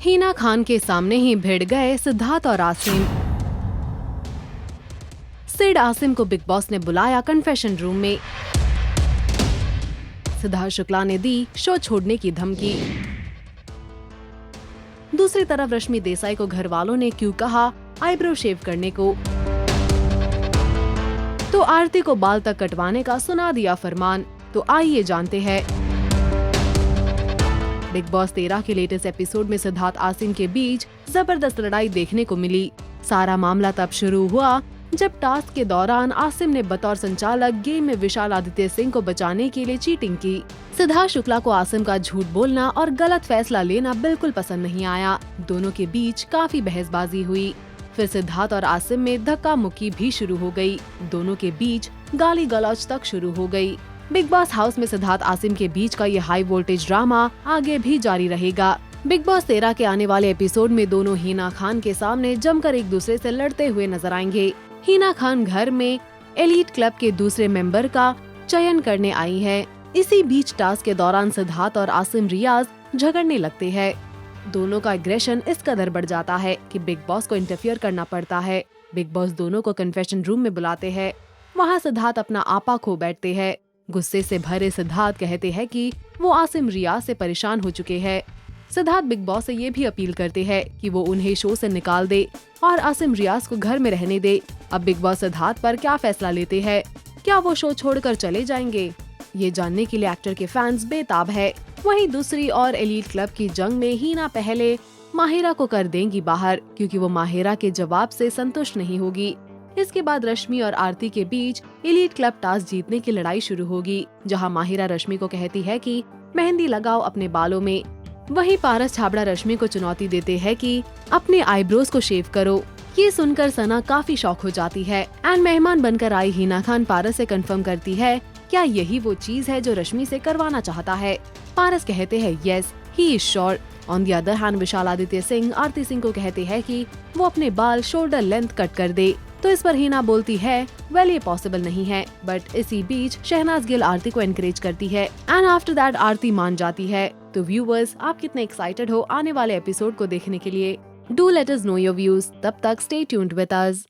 हिना खान के सामने ही भिड़ गए सिद्धार्थ और आसिम। सिड आसिम को बिग बॉस ने बुलाया कन्फेशन रूम में। सिद्धार्थ शुक्ला ने दी शो छोड़ने की धमकी। दूसरी तरफ रश्मि देसाई को घर वालों ने क्यों कहा आईब्रो शेव करने को, तो आरती को बाल तक कटवाने का सुना दिया फरमान। तो आइए जानते हैं। बिग बॉस 13 के लेटेस्ट एपिसोड में सिद्धार्थ आसिम के बीच जबरदस्त लड़ाई देखने को मिली। सारा मामला तब शुरू हुआ जब टास्क के दौरान आसिम ने बतौर संचालक गेम में विशाल आदित्य सिंह को बचाने के लिए चीटिंग की। सिद्धार्थ शुक्ला को आसिम का झूठ बोलना और गलत फैसला लेना बिल्कुल पसंद नहीं आया। दोनों के बीच काफी बहसबाजी हुई। फिर सिद्धार्थ और आसिम में धक्का मुक्की भी शुरू हो गई। दोनों के बीच गाली गलौज तक शुरू हो गई। बिग बॉस हाउस में सिद्धार्थ आसिम के बीच का ये हाई वोल्टेज ड्रामा आगे भी जारी रहेगा। बिग बॉस 13 के आने वाले एपिसोड में दोनों हिना खान के सामने जमकर एक दूसरे से लड़ते हुए नजर आएंगे। हिना खान घर में एलीट क्लब के दूसरे मेंबर का चयन करने आई है। इसी बीच टास्क के दौरान सिद्धार्थ और आसिम रियाज झगड़ने लगते हैं। दोनों का एग्रेशन इस कदर बढ़ जाता है कि बिग बॉस को इंटरफियर करना पड़ता है। बिग बॉस दोनों को कन्फेशन रूम में बुलाते हैं। वहाँ सिद्धार्थ अपना आपा खो बैठते हैं। गुस्से से भरे सिद्धार्थ कहते हैं कि वो आसिम रियाज से परेशान हो चुके हैं। सिद्धार्थ बिग बॉस से ये भी अपील करते हैं कि वो उन्हें शो से निकाल दे और आसिम रियाज को घर में रहने दे। अब बिग बॉस सिद्धार्थ पर क्या फैसला लेते हैं? क्या वो शो छोड़कर चले जाएंगे? ये जानने के लिए एक्टर के फैंस बेताब है। वहीं दूसरी और एलीट क्लब की जंग में हिना पहले माहिरा को कर देंगी बाहर, क्योंकि वो माहिरा के जवाब से संतुष्ट नहीं होगी। इसके बाद रश्मि और आरती के बीच एलीट क्लब टास्क जीतने की लड़ाई शुरू होगी, जहां माहिरा रश्मि को कहती है कि मेहंदी लगाओ अपने बालों में। वहीं पारस छाबड़ा रश्मि को चुनौती देते हैं कि अपने आईब्रोज को शेव करो। ये सुनकर सना काफी शॉक हो जाती है। एंड मेहमान बनकर आई हिना खान पारस से कंफर्म करती है क्या यही वो चीज है जो रश्मि से करवाना चाहता है। पारस कहते हैं yes he is sure. On the other hand Vishal Aditya Singh Aarti Singh को कहते हैं कि वो अपने बाल शोल्डर लेंथ कट कर दे। तो इस पर हिना बोलती है वेल ये पॉसिबल नहीं है। बट इसी बीच शहनाज गिल आरती को एनकरेज करती है एंड आफ्टर दैट आरती मान जाती है। तो व्यूअर्स, आप कितने एक्साइटेड हो आने वाले एपिसोड को देखने के लिए? Do let us know your views. तब तक स्टे ट्यून्ड विद अस।